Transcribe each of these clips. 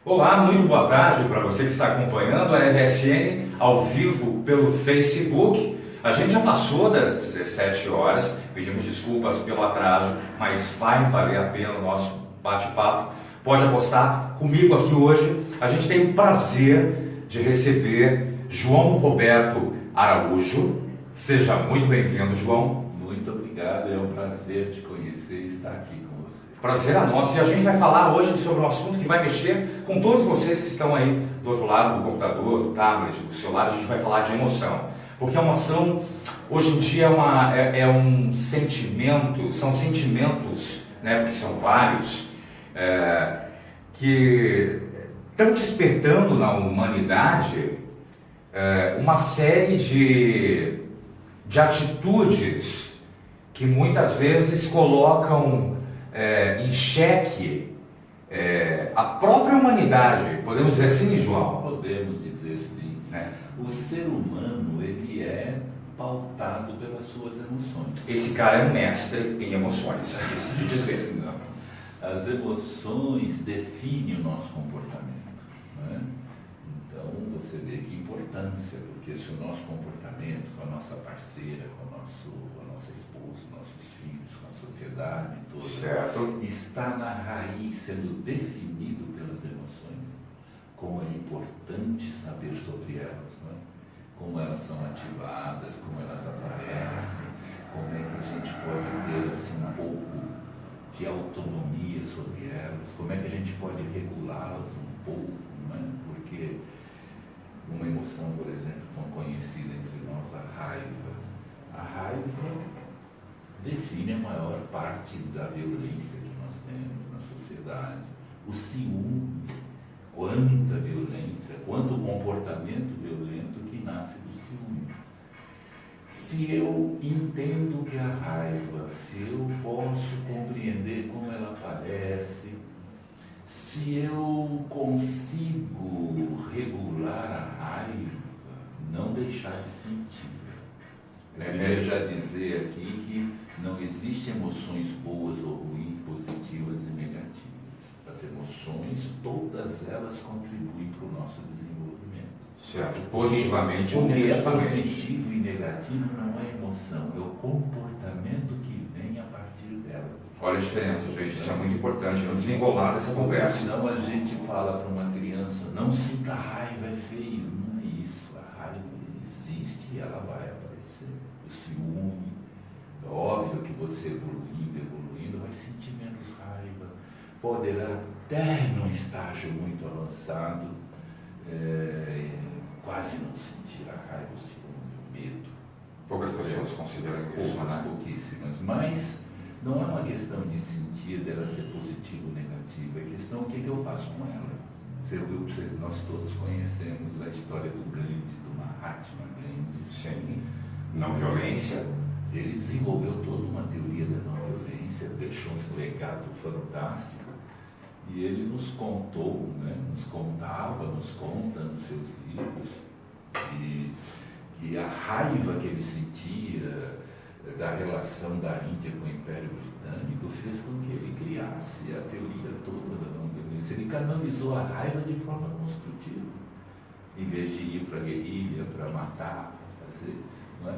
Olá, muito boa tarde para você que está acompanhando a RSN ao vivo pelo Facebook. A gente já passou das 17 horas, pedimos desculpas pelo atraso, mas vai valer a pena o nosso bate-papo. Pode apostar comigo aqui hoje. A gente tem o prazer de receber João Roberto Araújo. Seja muito bem-vindo, João. Muito obrigado, é um prazer te conhecer e estar aqui com você. Prazer é nosso, e a gente vai falar hoje sobre um assunto que vai mexer com todos vocês que estão aí do outro lado do computador, do tablet, do celular. A gente vai falar de emoção, porque a emoção hoje em dia é um sentimento, são sentimentos, né, porque são vários, que estão despertando na humanidade uma série de atitudes que muitas vezes colocam em xeque a própria humanidade. Podemos dizer assim, João? Podemos dizer sim. Né? O ser humano, ele é pautado pelas suas emoções. Esse cara é um mestre em emoções, esqueci de dizer. Não. As emoções definem o nosso comportamento. Né? Então, você vê que importância, porque se o nosso comportamento com a nossa parceira, com a nossa esposa, nossos filhos, com a sociedade toda, Certo. está na raiz, sendo definido pelas emoções, como é importante saber sobre elas, né? Como elas são ativadas, como elas aparecem, como é que a gente pode ter assim, um pouco de autonomia sobre elas, como é que a gente pode regulá-las um pouco, né? Porque uma emoção, por exemplo, tão conhecida entre nós, a raiva. A raiva define a maior parte da violência que nós temos na sociedade. O ciúme, quanta violência, quanto comportamento violento que nasce do ciúme. Se eu entendo que a raiva, se eu posso compreender como ela aparece, se eu consigo regular a raiva, não deixar de sentir. Eu queria já dizer aqui que não existem emoções boas ou ruins, positivas e negativas. As emoções, todas elas contribuem para o nosso desenvolvimento. Certo. Positivamente ou O que é negativamente. positivo e negativo não é emoção, é o comportamento que vem a partir dela. Olha a diferença, gente. Isso é muito importante no desenrolar dessa conversa. Senão a gente fala para uma criança, não sinta raiva, é feio. Não é isso. A raiva existe e ela vai aparecer. O ciúme, é óbvio que você evoluindo, vai sentir menos raiva. Poderá até num estágio muito avançado, quase não sentir a raiva, o ciúme, o medo. Poucas pessoas consideram isso, né? Pouquíssimas, mas não é uma questão de sentir dela ser positiva ou negativa, é questão o que eu faço com ela. Nós todos conhecemos a história do Gandhi, do Mahatma Gandhi. Sim. Não violência. Ele desenvolveu toda uma teoria da não violência, deixou um legado fantástico e ele nos contou, né, nos conta nos seus livros que a raiva que ele sentia da relação da Índia com o Império Britânico fez com que ele criasse a teoria toda da não violência. Ele canalizou a raiva de forma construtiva, em vez de ir para a guerrilha, para matar, para fazer, não é?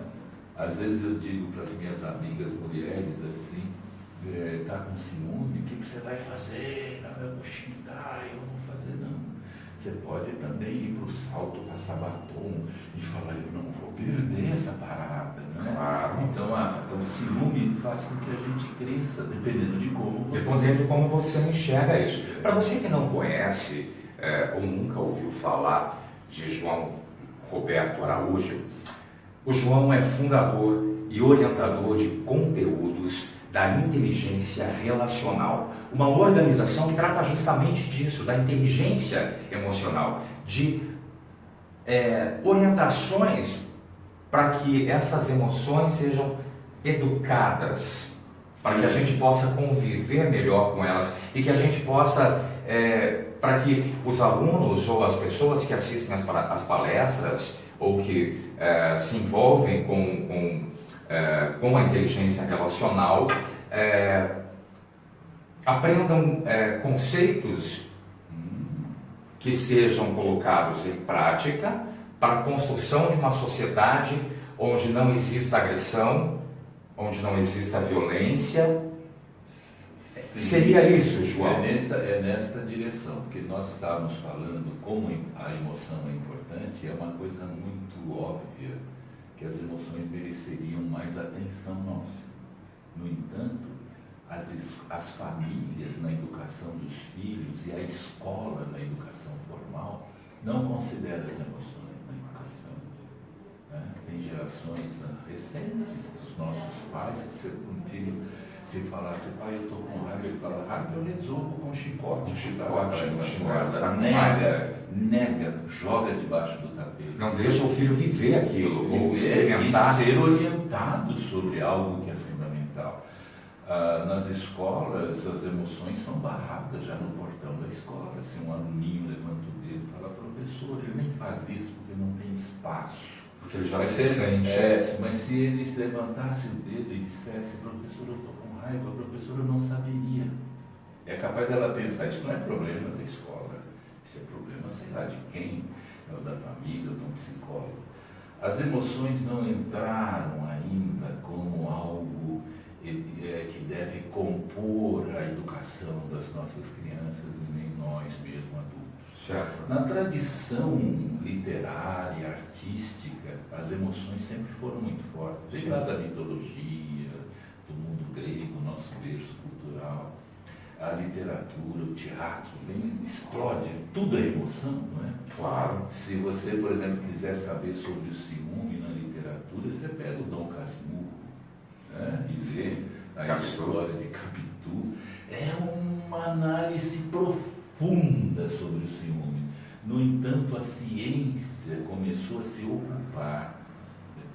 Às vezes eu digo para as minhas amigas mulheres assim, está com ciúme, o que você vai fazer? Não, eu vou xingar, eu não vou fazer não. Você pode também ir para o salto, passar batom e falar, eu não vou perder essa parada, né? Claro. Então o ciúme faz com que a gente cresça, dependendo de como você... Dependendo de como você enxerga isso. Para você que não conhece ou nunca ouviu falar de João Roberto Araújo, o João é fundador e orientador de conteúdos da inteligência relacional, uma organização que trata justamente disso, da inteligência emocional, de orientações para que essas emoções sejam educadas, para que a gente possa conviver melhor com elas e que a gente possa, para que os alunos ou as pessoas que assistem as palestras ou que se envolvem com a inteligência relacional aprendam conceitos que sejam colocados em prática para a construção de uma sociedade onde não exista agressão, onde não exista violência. Sim. Seria isso, João? É nesta direção, porque nós estávamos falando como a emoção é importante, é uma coisa muito óbvia, que as emoções mereceriam mais atenção nossa. No entanto, as famílias na educação dos filhos e a escola na educação formal não consideram as emoções na educação. Né? Tem gerações recentes dos nossos pais que se um filho se falasse, pai, eu estou com raiva, ele fala, raiva eu resolvo com chicote. Nega, joga debaixo do tapete. Não deixa o filho viver aquilo, ou experimentar. E ser orientado sobre algo que é fundamental. Nas escolas, as emoções são barradas já no portão da escola. Se um aluninho levanta o dedo e fala, professor, ele nem faz isso porque não tem espaço. Porque ele já se sente. Mas se ele levantasse o dedo e dissesse, professor, eu estou com raiva, a professora não saberia. É capaz ela pensar, isso não é problema da escola, isso é problema, sei lá, de quem, ou da família, ou de um psicólogo. As emoções não entraram ainda como algo que deve compor a educação das nossas crianças e nem nós mesmo adultos. Certo. Na tradição literária, artística, as emoções sempre foram muito fortes. Desde lá da mitologia, do mundo grego, nosso berço cultural, a literatura, o teatro, explode. Tudo é emoção, não é? Claro. Se você, por exemplo, quiser saber sobre o ciúme na literatura, você pega o Dom Casmurro, né? E vê a história de Capitu. É uma análise profunda sobre o ciúme. No entanto, a ciência começou a se ocupar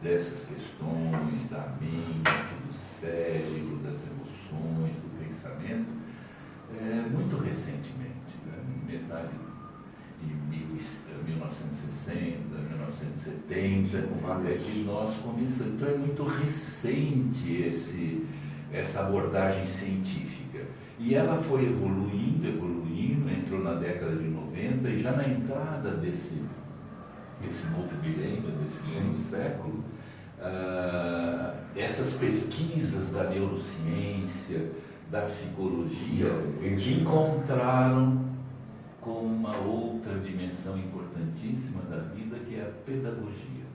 dessas questões da mente, do cérebro, das emoções, do pensamento, muito recentemente, né? Metade em 1960, 1970, que nós começamos. Então é muito recente essa abordagem científica. E ela foi evoluindo, entrou na década de 90 e já na entrada desse novo milênio, desse novo século, essas pesquisas da neurociência, da psicologia, encontraram com uma outra dimensão importantíssima da vida, que é a pedagogia.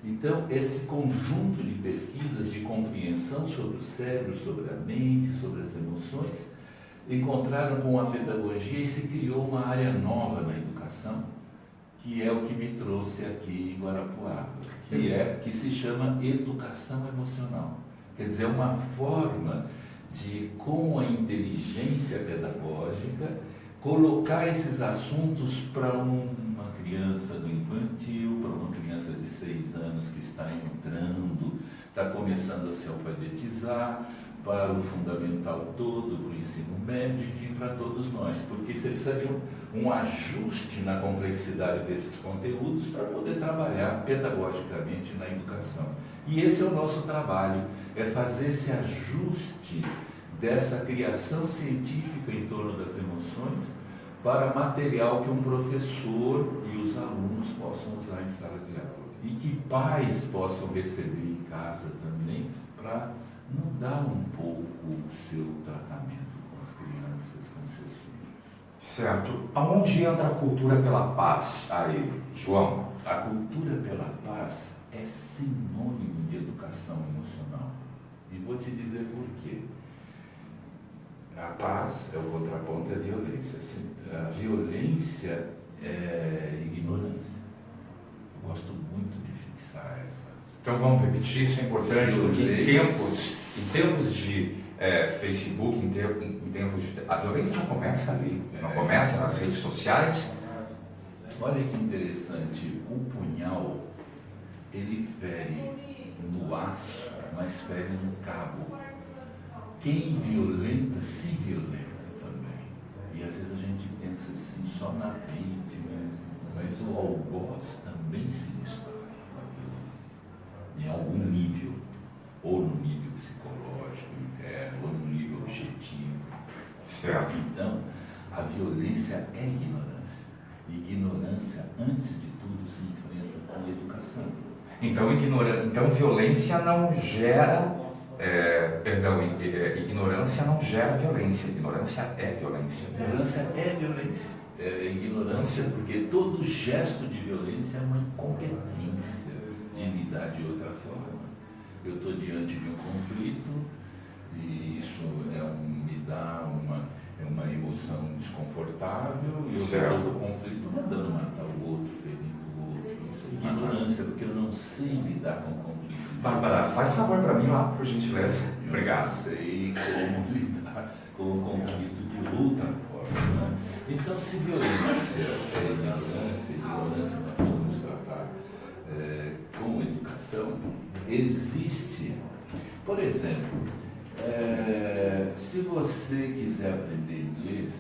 Então, esse conjunto de pesquisas de compreensão sobre o cérebro, sobre a mente, sobre as emoções, encontraram com a pedagogia e se criou uma área nova na educação, que é o que me trouxe aqui em Guarapuava, que se chama educação emocional. Quer dizer, é uma forma de, com a inteligência pedagógica, colocar esses assuntos para uma criança do infantil, para uma criança de 6 anos que está entrando, está começando a se alfabetizar, para o fundamental todo, para o ensino médio, enfim, para todos nós, porque você precisa de um ajuste na complexidade desses conteúdos para poder trabalhar pedagogicamente na educação. E esse é o nosso trabalho, é fazer esse ajuste dessa criação científica em torno das emoções para material que um professor e os alunos possam usar em sala de aula. E que pais possam receber em casa também para mudar um pouco o seu tratamento com as crianças, com seus filhos. Certo. Aonde entra a cultura pela paz aí, João? A cultura pela paz é sinônimo de educação emocional. E vou te dizer por quê. A paz é o contraponto à violência. A violência é ignorância. Eu gosto muito de fixar essa. Então vamos repetir, isso é importante, porque em tempos de Facebook, em tempos de... A violência já começa ali, não começa nas redes sociais. Olha que interessante, o punhal, ele fere no aço, mas fere no cabo. Quem violenta, se violenta também. E às vezes a gente pensa assim, só na vítima, mas o algoz também se destrói com a violência. Em algum nível, ou no nível psicológico interno, ou no nível objetivo. Certo. Então, a violência é ignorância. antes de tudo, se enfrenta com educação. Então violência não gera, ignorância não gera violência, ignorância é violência. Ignorância é violência. É ignorância porque todo gesto de violência é uma incompetência de lidar de outra forma. Eu estou diante de um conflito e isso me dá uma emoção desconfortável e eu vejo o conflito mandando matar o outro, ferindo o outro. Isso é ignorância, porque eu não sei lidar com o conflito. Bárbara, faz favor para mim lá, por gentileza. Obrigado. Eu não sei como lidar com o conflito de outra forma. Né? Então, se violência é ignorância nós vamos tratar com educação, existe, por exemplo, se você quiser aprender inglês,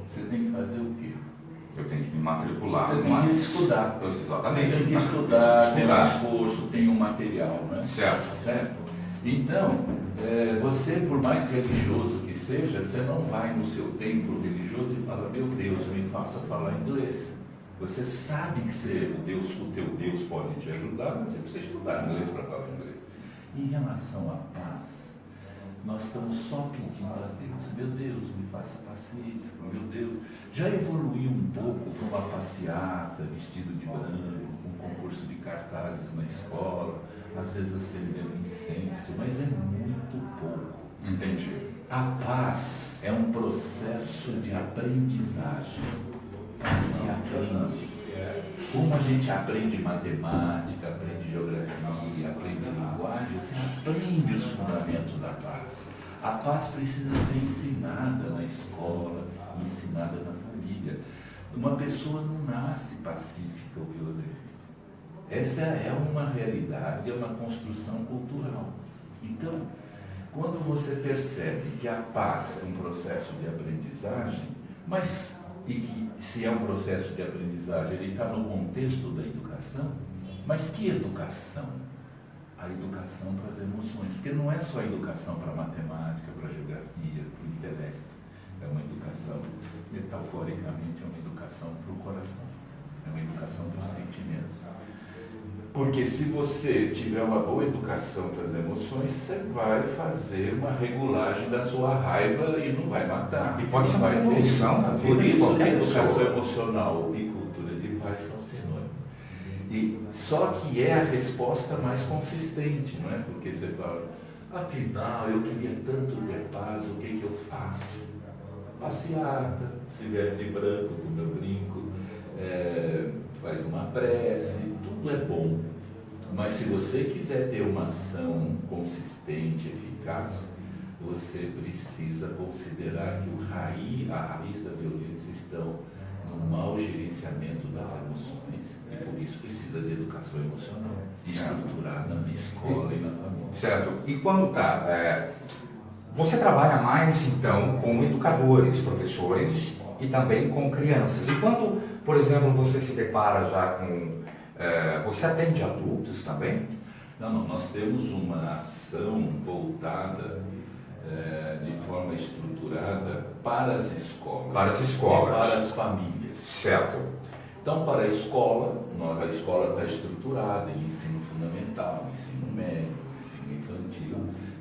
você tem que fazer o quê? Eu tenho que me matricular. Você tem que estudar. Exatamente. Tem que estudar, tem um esforço, tem um material, né? Certo. Então, você, por mais religioso que seja, você não vai no seu templo religioso e fala, meu Deus, me faça falar inglês. Você sabe que o teu Deus pode te ajudar, mas você precisa estudar inglês para falar inglês. Em relação à paz, nós estamos só pedindo a Deus, meu Deus, me faça pacífico, meu Deus. Já evoluiu um pouco para uma passeata, vestido de branco, um concurso de cartazes na escola, às vezes acendendo incenso, mas é muito pouco. Entendi. A paz é um processo de aprendizagem. Se aprende. Como a gente aprende matemática, aprende geografia, aprende linguagem, você aprende os fundamentos da paz. A paz precisa ser ensinada na escola, ensinada na família. Uma pessoa não nasce pacífica ou violenta. Essa é uma realidade, é uma construção cultural. Então, quando você percebe que a paz é um processo de aprendizagem, e que se é um processo de aprendizagem, ele está no contexto da educação, mas que educação? A educação para as emoções, porque não é só a educação para a matemática, para a geografia, para o intelecto, é uma educação, metaforicamente, é uma educação para o coração, é uma educação para os sentimentos. Porque se você tiver uma boa educação para as emoções, você vai fazer uma regulagem da sua raiva e não vai matar. E pode ser uma evolução na vida. Por isso que a educação emocional e cultura de paz são sinônimos. Só que é a resposta mais consistente, não é? Porque você fala, afinal, eu queria tanto ter paz, o que eu faço? Passeata, se veste de branco, com meu brinco, faz uma prece, tudo é bom. Mas se você quiser ter uma ação consistente, eficaz, você precisa considerar que a raiz da violência estão no mau gerenciamento das emoções. E por isso precisa de educação emocional, estruturada na escola e na família. Certo. E quando você trabalha mais, então, com educadores, professores e também com crianças. E quando, por exemplo, você se depara já com... você atende adultos também? Não, nós temos uma ação voltada de forma estruturada para as escolas. Para as escolas. E para as famílias. Certo. Então, para a escola está estruturada em ensino fundamental, ensino médio, ensino infantil,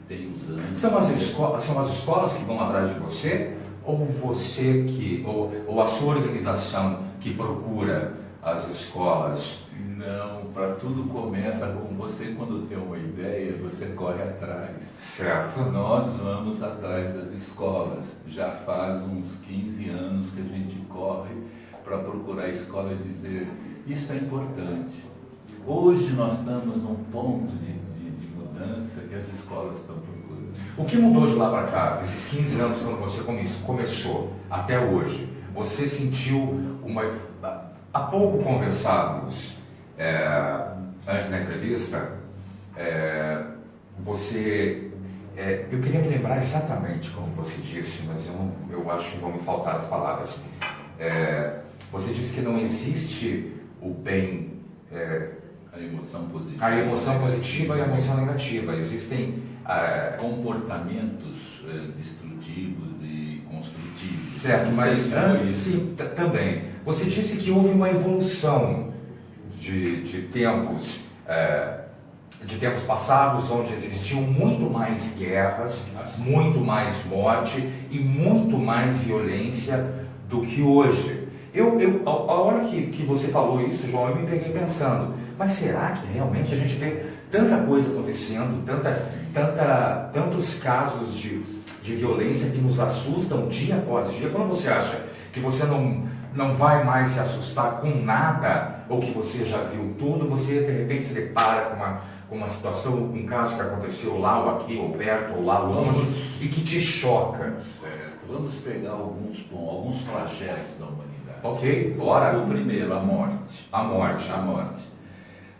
tem os anos... São as escolas que vão atrás de você? Ou você ou a sua organização que procura as escolas? Não, para tudo começa com você quando tem uma ideia, você corre atrás. Certo. Nós vamos atrás das escolas. Já faz uns 15 anos que a gente corre para procurar a escola e dizer, isso é importante. Hoje nós estamos num ponto de mudança que as escolas estão procurando. O que mudou de lá para cá, desses 15 anos quando você começou até hoje? Você sentiu Há pouco conversávamos, antes da entrevista, eu queria me lembrar exatamente como você disse, mas eu acho que vão me faltar as palavras. Você disse que não existe o bem... a emoção positiva. A emoção positiva e a emoção negativa. Existem comportamentos destrutivos e construtivos. Certo, mas sim, também. Você disse que houve uma evolução de tempos passados, onde existiam muito mais guerras, muito mais morte e muito mais violência do que hoje. A hora que você falou isso, João, eu me peguei pensando, mas será que realmente a gente vê tanta coisa acontecendo, tantos casos de violência que nos assustam dia após dia? Quando você acha que você não vai mais se assustar com nada, ou que você já viu tudo, você de repente se depara com uma situação, um caso que aconteceu lá ou aqui, ou perto, ou lá longe, e que te choca. Certo. Vamos pegar alguns flagelos da humanidade. Ok, bora. O primeiro, a morte. A morte.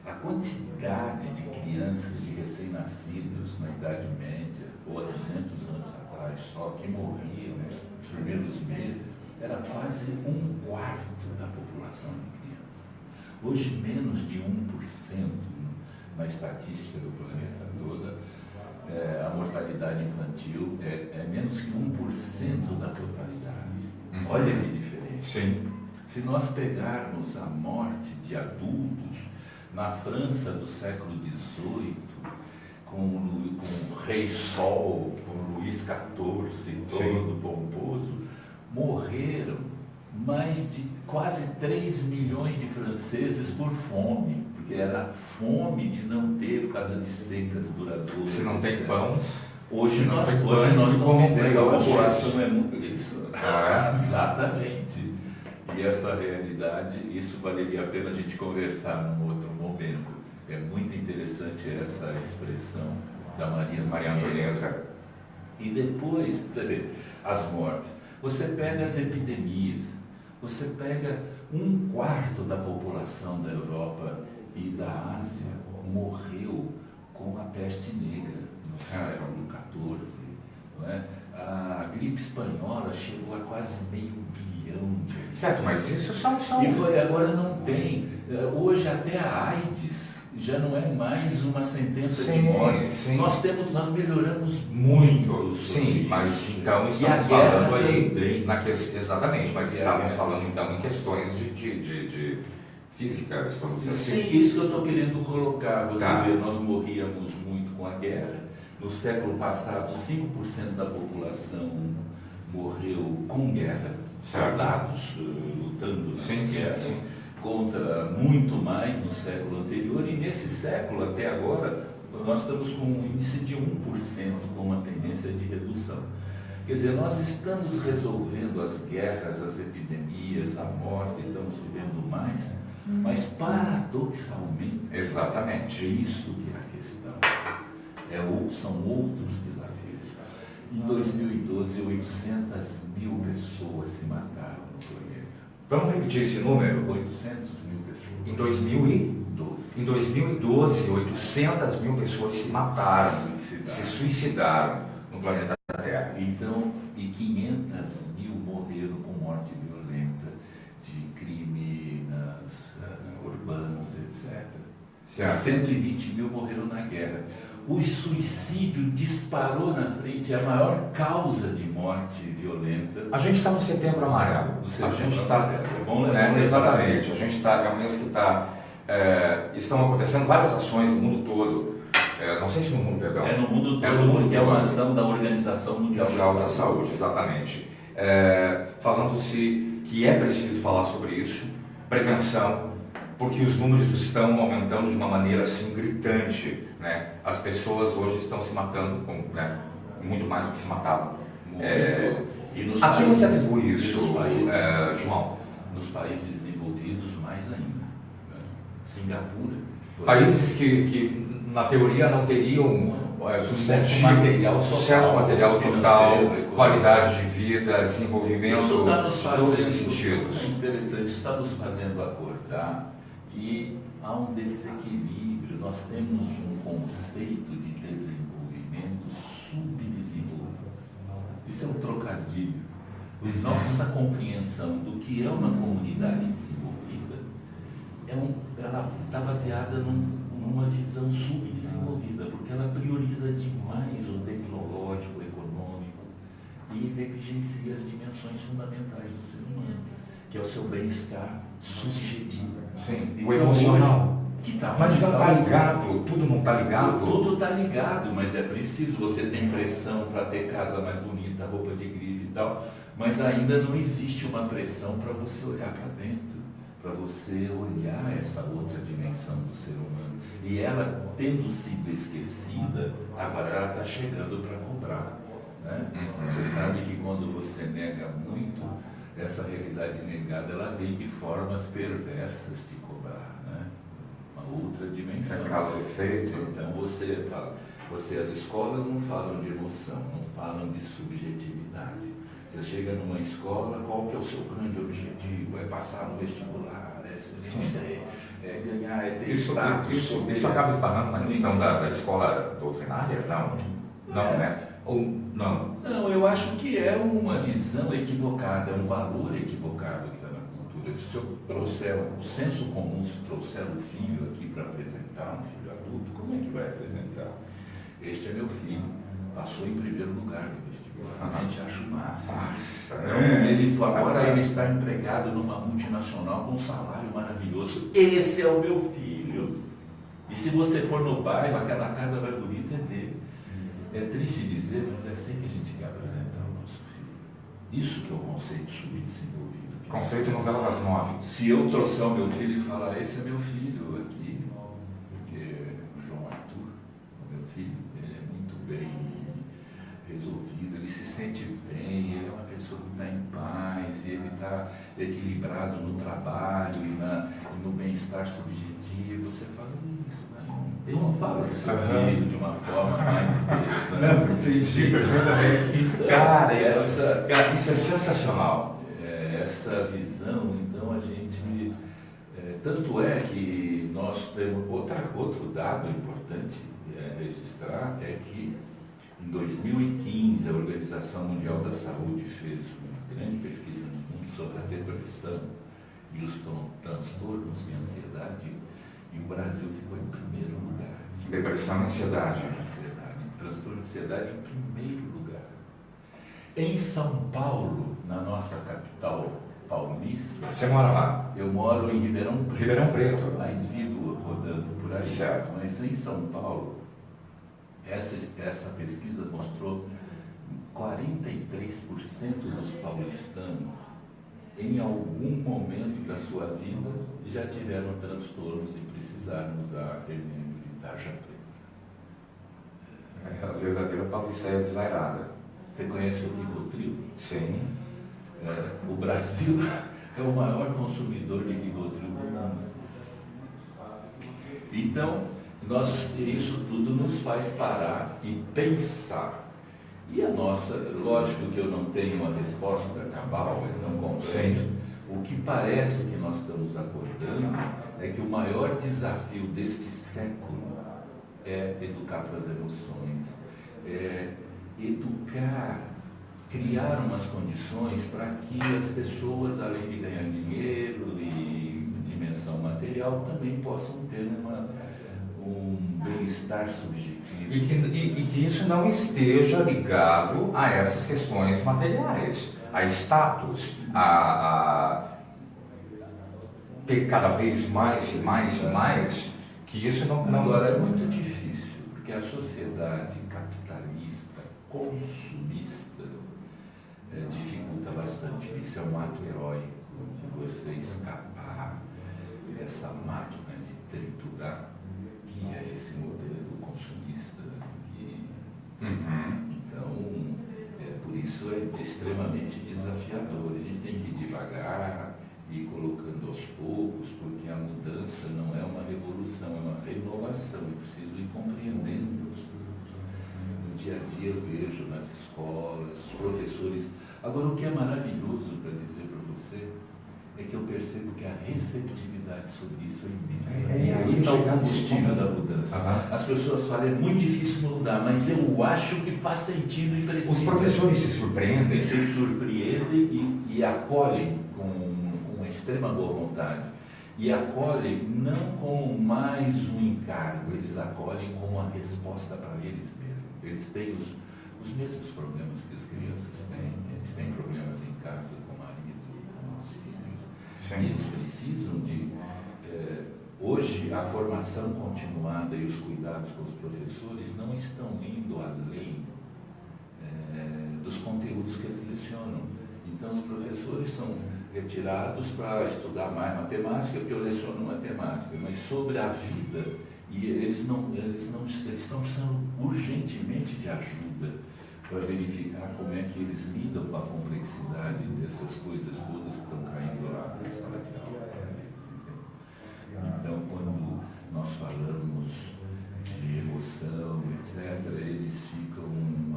A quantidade de crianças, de recém-nascidos na Idade Média, ou há 200 anos atrás só, que morriam nos primeiros meses, era quase 1/4 da população de crianças. Hoje, menos de 1% na estatística do planeta toda, a mortalidade infantil é menos que 1% da totalidade. Olha que diferença. Sim. Se nós pegarmos a morte de adultos na França do século XVIII, com o Rei Sol, com Luís XIV, todo pomposo, morreram mais de quase 3 milhões de franceses por fome, porque era a fome de não ter por causa de secas duradouras. Se não tem pão, hoje nós não não vivemos, a hoje. população é muito isso. Exatamente. E essa realidade, isso valeria a pena a gente conversar num outro momento. É muito interessante essa expressão da Maria Antonieta. E depois, você vê, as mortes. Você pega as epidemias, você pega 1/4 da população da Europa e da Ásia morreu com a peste negra no século XIV. Não é? A gripe espanhola chegou a quase meio bilhão de habitantes. Certo, mas isso são... E agora não tem. Hoje até a AIDS já não é mais uma sentença de morte. Sim. Nós melhoramos muito. Sim, mas então estamos falando aí exatamente, mas estávamos falando então em questões de físicas, vamos dizer assim. Sim, isso que eu estou querendo colocar. Você vê, nós morríamos muito com a guerra. No século passado, 5% da população morreu com guerra, soldados lutando nas guerras, contra muito mais no século anterior, e nesse século até agora nós estamos com um índice de 1%, com uma tendência de redução. Quer dizer, nós estamos resolvendo as guerras, as epidemias, a morte, estamos vivendo mais, mas paradoxalmente, exatamente, é isso que é a questão. São outros desafios. Em 2012, 800 mil pessoas se mataram no planeta. Vamos repetir esse número? 800 mil pessoas. Em 2012, 800 mil pessoas se mataram, se suicidaram no planeta Terra. Então, e 500 mil morreram com morte violenta, de crime urbanos, etc. Certo. 120 mil morreram na guerra. O suicídio disparou na frente, é a maior causa de morte violenta. A gente está no Setembro Amarelo. Exatamente. A gente está, é um mês que estão acontecendo várias ações no mundo todo. Não sei se no mundo, perdão. É no mundo todo, porque é uma ação da Organização Mundial da Saúde. Exatamente. Falando-se que é preciso falar sobre isso, prevenção, porque os números estão aumentando de uma maneira assim gritante, né? As pessoas hoje estão se matando muito mais do que se matavam. A que você atribui isso, João? Nos países desenvolvidos, mais ainda. Singapura. Países que na teoria não teriam sucesso material total, qualidade de vida, desenvolvimento, isso está nos fazendo, todos os sentidos. É interessante, isso está nos fazendo acordar que há um desequilíbrio. Nós temos um conceito de desenvolvimento subdesenvolvido. Isso é um trocadilho. Nossa compreensão do que é uma comunidade desenvolvida ela está baseada num numa visão subdesenvolvida, porque ela prioriza demais o tecnológico, o econômico e negligencia as dimensões fundamentais do ser humano, que é o seu bem-estar subjetivo. Sim, Então, o emocional. Que tá Mas não está muito ligado, tudo não está ligado. Tudo está ligado, mas é preciso. Você tem pressão para ter casa mais bonita, roupa de grife e tal, mas ainda não existe uma pressão para você olhar para dentro, para você olhar essa outra dimensão do ser humano. E ela, tendo sido esquecida, agora ela está chegando para cobrar. Né? Você sabe que quando você nega muito, essa realidade negada, ela vem de formas perversas de cobrar, né? Uma outra dimensão. É causa e efeito. Então você fala, as escolas não falam de emoção, não falam de subjetividade. Você chega numa escola, qual que é o seu grande objetivo? É passar no vestibular, é ganhar, é ter status. Isso acaba esbarrando na questão da escola doutrinária? Não, né? Ou não? Não, eu acho que é uma visão equivocada, é um valor equivocado que está na cultura. Se eu trouxer o senso comum, se trouxer um filho aqui para apresentar, um filho adulto, como é que vai apresentar? Este é meu filho, passou em primeiro lugar no vestibular, a gente acha o máximo. Então, agora ele está empregado numa multinacional com um salário maravilhoso. Esse é o meu filho. E se você for no bairro, aquela casa mais bonita é dele. É triste dizer, mas é assim que a gente quer apresentar o nosso filho. Isso que é o conceito subdesenvolvido. Conceito novela das 9. Se eu trouxer o meu filho e falar, esse é meu filho aqui, porque o João Arthur, o meu filho, ele é muito bem resolvido, ele se sente bem, ele é uma pessoa que está em paz, e ele está equilibrado no trabalho e no bem-estar subjetivo. Você fala isso, né? Eu não falo do seu filho de uma forma mais interessante. Não, entendi perfeitamente. Cara, isso é sensacional. Essa visão, então, a gente... tanto é que nós temos... Outro dado importante registrar é que em 2015 a Organização Mundial da Saúde fez uma grande pesquisa no mundo sobre a depressão e os transtornos de ansiedade, e o Brasil ficou em primeiro lugar. Depressão e ansiedade. Transtorno de ansiedade em primeiro lugar. Em São Paulo, na nossa capital paulista... Você mora lá? Eu moro em Ribeirão Preto. Ribeirão Preto. Mas vivo rodando por aí. Certo. Mas em São Paulo, essa pesquisa mostrou 43% dos paulistanos, em algum momento da sua vida, já tiveram transtornos e precisaram usar remendo de tarja preta. É a verdadeira paulisteia desairada. Você conhece o Rivotril? Sim. O Brasil é o maior consumidor de Rivotril do mundo. Então, isso tudo nos faz parar e pensar. E a nossa, lógico que eu não tenho uma resposta cabal, é tão complexo. O que parece que nós estamos acordando é que o maior desafio deste século é educar para as emoções, é educar, criar umas condições para que as pessoas, além de ganhar dinheiro e dimensão material, também possam ter um bem-estar subjetivo. E que isso não esteja ligado a essas questões materiais, a status, a ter cada vez mais e mais e mais, que isso não... Agora, é muito difícil, porque a sociedade capitalista, consumista, dificulta bastante. Isso é um ato heróico de você escapar dessa máquina de triturar, que é esse modelo consumista. Então, por isso é extremamente desafiador. A gente tem que ir devagar, ir colocando aos poucos, porque a mudança não é uma revolução, é uma renovação. Eu preciso ir compreendendo os poucos. No dia a dia eu vejo nas escolas, os professores. Agora, o que é maravilhoso para dizer para você é que eu percebo que a receptividade sobre isso é imensa. E aí está o combustível da mudança. As pessoas falam, é muito difícil mudar, mas eu acho que faz sentido e precisa. Os professores se surpreendem. Se surpreendem e acolhem com uma extrema boa vontade. e acolhem não como mais um encargo, eles acolhem como uma resposta para eles mesmos. Eles têm os mesmos problemas que as crianças têm, eles têm problemas em casa com o marido, com os filhos. Sim. E eles precisam de... hoje, a formação continuada e os cuidados com os professores não estão indo além dos conteúdos que eles lecionam. Então, os professores são retirados para estudar mais matemática, porque eu leciono matemática, mas sobre a vida, e eles estão precisando urgentemente de ajuda para verificar como é que eles lidam com a complexidade dessas coisas todas que estão caindo lá na sala de aula. Então, quando nós falamos de emoção, etc., eles ficam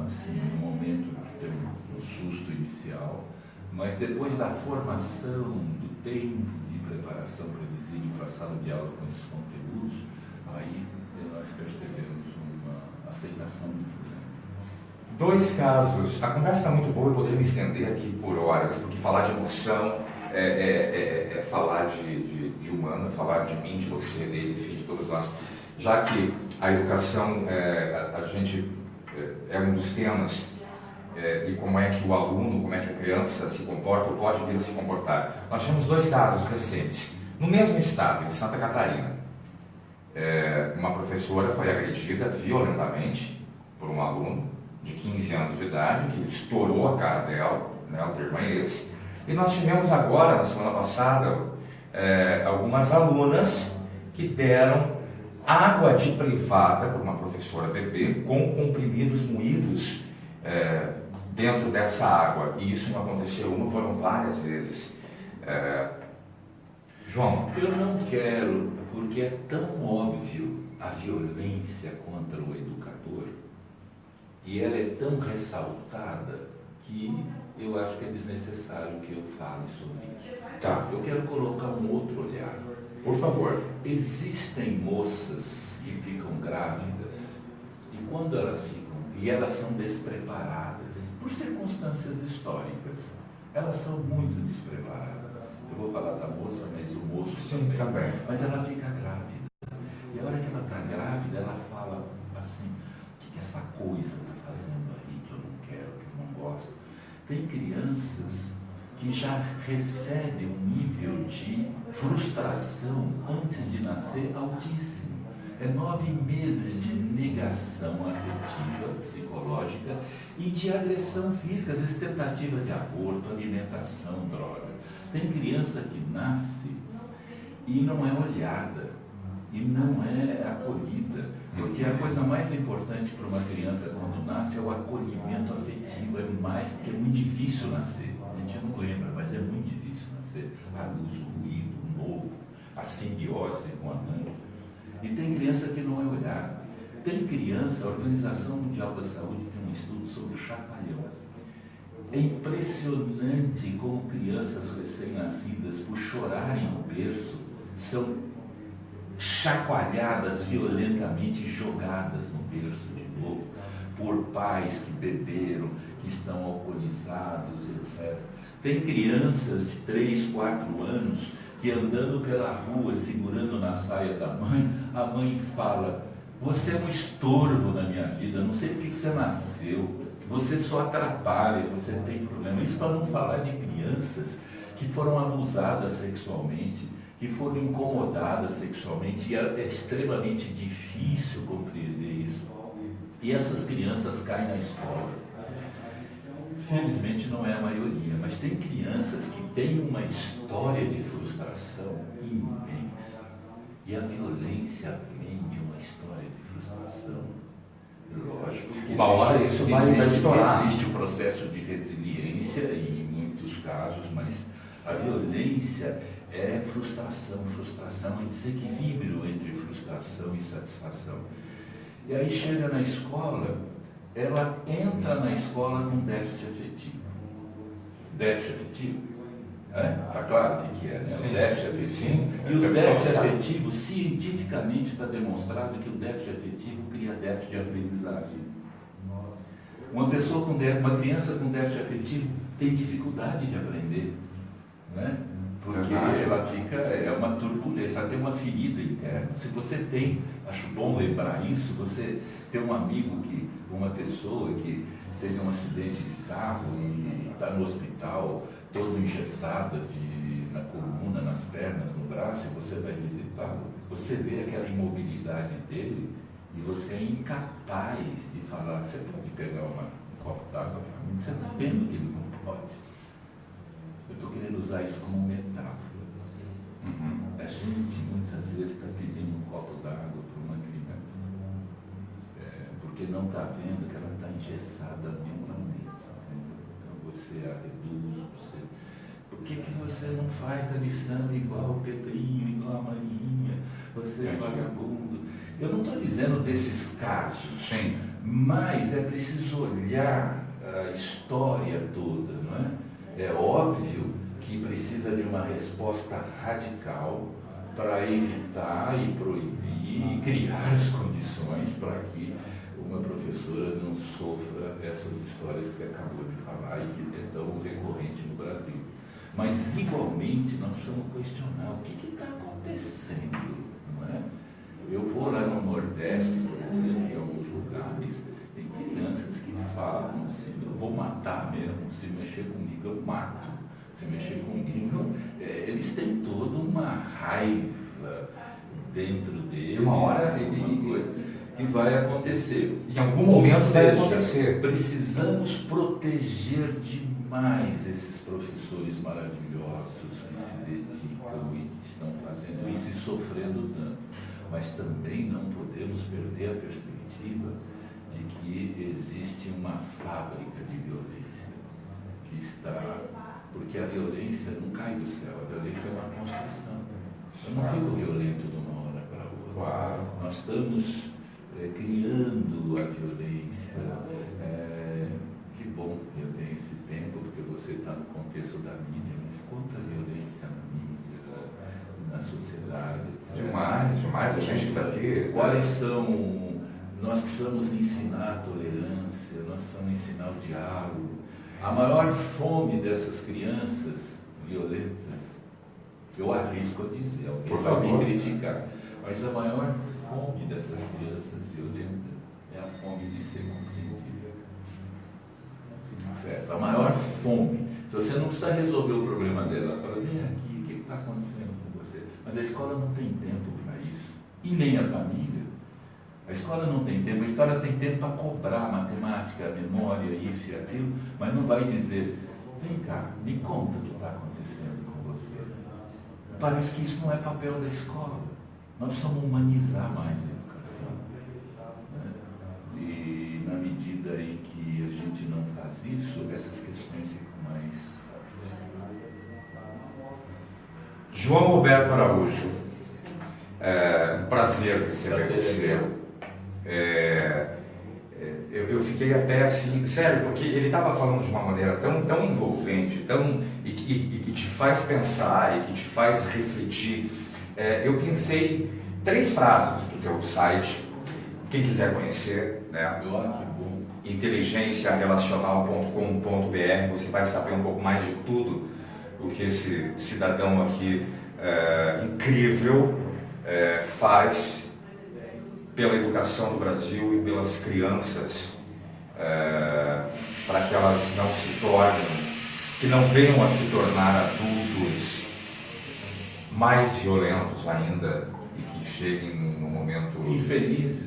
assim, no momento de ter um susto inicial, mas depois da formação, do tempo de preparação para eles irem para a sala de aula com esses conteúdos, aí nós percebemos uma aceitação muito grande. 2 casos. A conversa está muito boa, eu poderia me estender aqui por horas, porque falar de emoção é falar de humano, é falar de mim, de você, dele, enfim, de todos nós. Já que a educação, a gente é um dos temas, e como é que o aluno, como é que a criança se comporta ou pode vir a se comportar. Nós temos 2 casos recentes. No mesmo estado, em Santa Catarina, uma professora foi agredida violentamente por um aluno de 15 anos de idade, que estourou a cara dela, né, o termo é esse. E nós tivemos agora, na semana passada, algumas alunas que deram água de privada para uma professora bebê com comprimidos moídos dentro dessa água. E isso não aconteceu uma, foram várias vezes. João? Eu não quero, porque é tão óbvio a violência contra o educador, e ela é tão ressaltada, que eu acho que é desnecessário que eu fale sobre isso. Tá. Eu quero colocar um outro olhar. Por favor. Existem moças que ficam grávidas, e quando elas ficam, e elas são despreparadas, por circunstâncias históricas, elas são muito despreparadas. Eu vou falar da moça, mas o moço Sim, também. Mas ela fica grávida. E a hora que ela está grávida, ela fala assim: o que essa coisa está fazendo aí que eu não quero, que eu não gosto? Tem crianças que já recebem um nível de frustração antes de nascer altíssimo. É 9 meses de negação afetiva, psicológica e de agressão física, às vezes tentativa de aborto, alimentação, droga. Tem criança que nasce e não é olhada, e não é acolhida, porque a coisa mais importante para uma criança quando nasce é o acolhimento afetivo, porque é muito difícil nascer. A gente não lembra, mas é muito difícil nascer. A luz, o ruído, o novo, a simbiose com a mãe. E tem criança que não é olhada. Tem criança, a Organização Mundial da Saúde tem um estudo sobre o chacoalhão. É impressionante como crianças recém-nascidas, por chorarem no berço, são chacoalhadas violentamente, jogadas no berço de novo, por pais que beberam, que estão alcoolizados, etc. Tem crianças de 3, 4 anos que andando pela rua, segurando na saia da mãe, a mãe fala: você é um estorvo na minha vida, não sei por que você nasceu, você só atrapalha, você tem problema. Isso para não falar de crianças que foram abusadas sexualmente, que foram incomodadas sexualmente, e é extremamente difícil compreender isso. E essas crianças caem na escola. Felizmente não é a maioria, mas tem crianças que têm uma história de frustração imensa. E a violência vem de uma história de frustração. Lógico que uma hora isso vai estourar. Existe o processo de resiliência em muitos casos, mas a violência é frustração, é desequilíbrio entre frustração e satisfação. E aí chega na escola, ela entra na escola com déficit afetivo. Déficit afetivo? Está claro o que é, né? Sim. O déficit afetivo. Sim. E o déficit afetivo, cientificamente está demonstrado que o déficit afetivo cria déficit de aprendizagem. Uma criança com déficit afetivo tem dificuldade de aprender, né? Porque ela fica, é uma turbulência. cabeça, tem uma ferida interna. Se você tem, acho bom lembrar isso, você tem um amigo, uma pessoa que teve um acidente de carro e está no hospital, todo engessado na coluna, nas pernas, no braço, e você vai visitá-lo, você vê aquela imobilidade dele e você é incapaz de falar, você pode pegar um copo d'água para mim, você está vendo que ele não pode. Eu estou querendo usar isso como metáfora. A gente muitas vezes está pedindo um copo d'água para uma criança, porque não está vendo que ela está engessada mentalmente. Então você a reduz, por que você não faz a lição igual o Pedrinho, igual a Marinha? Você é vagabundo. Eu não estou dizendo desses casos, sim, mas é preciso olhar a história toda, não é? É óbvio que precisa de uma resposta radical para evitar e proibir e criar as condições para que uma professora não sofra essas histórias que você acabou de falar e que é tão recorrente no Brasil. Mas, igualmente, nós precisamos questionar o que está acontecendo, não é? Eu vou lá no Nordeste, por exemplo, em alguns lugares, tem crianças que falam assim, eu vou matar mesmo, se mexer comigo eu mato. Se mexer comigo, eles têm toda uma raiva dentro deles, uma hora coisa que vai acontecer. Em algum momento vai acontecer. Precisamos proteger demais esses professores maravilhosos que se dedicam e que estão fazendo isso e sofrendo tanto. Mas também não podemos perder a perspectiva de que existe uma fábrica de violência que está... Porque a violência não cai do céu, a violência é uma construção. Eu não fico violento de uma hora para outra. Claro. Nós estamos criando a violência. Que bom que eu tenho esse tempo, porque você está no contexto da mídia, mas quanta violência na mídia, na sociedade. Demais, a gente está aqui. Quais são... Nós precisamos ensinar a tolerância, nós precisamos ensinar o diálogo. A maior fome dessas crianças violentas, eu arrisco a dizer, alguém vai me criticar, mas a maior fome dessas crianças violentas é a fome de ser compreendida. Certo? A maior fome. Se você não precisa resolver o problema dela, fala, vem aqui, o que está acontecendo com você? Mas a escola não tem tempo para isso. E nem a família. A escola não tem tempo, a história tem tempo para cobrar a matemática, a memória, isso e aquilo, mas não vai dizer, vem cá, me conta o que está acontecendo com você. Parece que isso não é papel da escola. Nós precisamos humanizar mais a educação. Né? E na medida em que a gente não faz isso, essas questões ficam mais fortes. João Roberto Araújo, um prazer te ser você. Eu fiquei até assim, sério, porque ele estava falando de uma maneira tão envolvente, e que te faz pensar e que te faz refletir. Eu pensei 3 frases do teu site, quem quiser conhecer, né? inteligenciarelacional.com.br, você vai saber um pouco mais de tudo o que esse cidadão aqui incrível faz pela educação do Brasil e pelas crianças, para que elas não se tornem, que não venham a se tornar adultos mais violentos ainda e que cheguem no momento...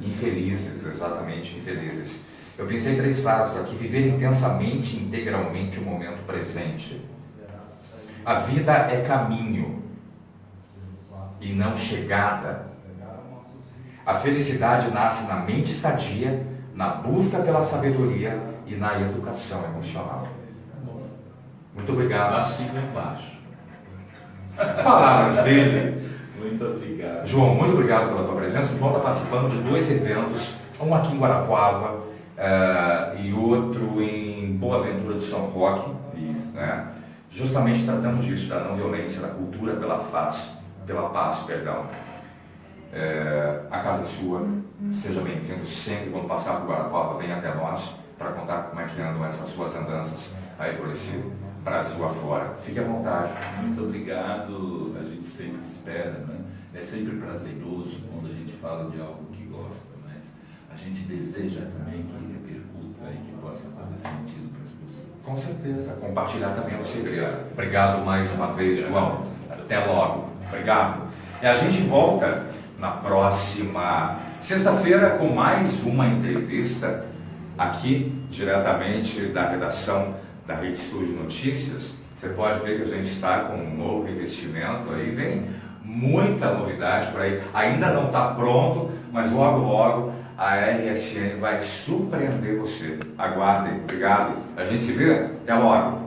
Infelizes, exatamente, infelizes. Eu pensei em 3 frases aqui: viver intensamente, integralmente o momento presente. A vida é caminho e não chegada. A felicidade nasce na mente sadia, na busca pela sabedoria e na educação emocional. Muito obrigado. Assina embaixo. Palavras dele. Muito obrigado. João, muito obrigado pela tua presença. O João está participando de 2 eventos, um aqui em Guarapuava e outro em Boa Ventura do São Roque. Isso. Né? Justamente tratando disso, da não violência, da cultura pela paz, perdão. A casa é sua, seja bem-vindo sempre. Quando passar por Guarapuava, venha até nós para contar como é que andam essas suas andanças aí por esse Brasil afora. Fique à vontade. Muito obrigado, a gente sempre espera, né? É sempre prazeroso quando a gente fala de algo que gosta, mas a gente deseja também que repercuta e que possa fazer sentido para as pessoas. Com certeza, compartilhar também é um segredo. Obrigado mais uma vez, João. Até logo. Obrigado. E a gente volta na próxima sexta-feira com mais uma entrevista aqui, diretamente da redação da Rede Estúdio Notícias. Você pode ver que a gente está com um novo revestimento aí, vem muita novidade por aí. Ainda não está pronto, mas logo logo a RSN vai surpreender você. Aguardem. Obrigado. A gente se vê. Até logo.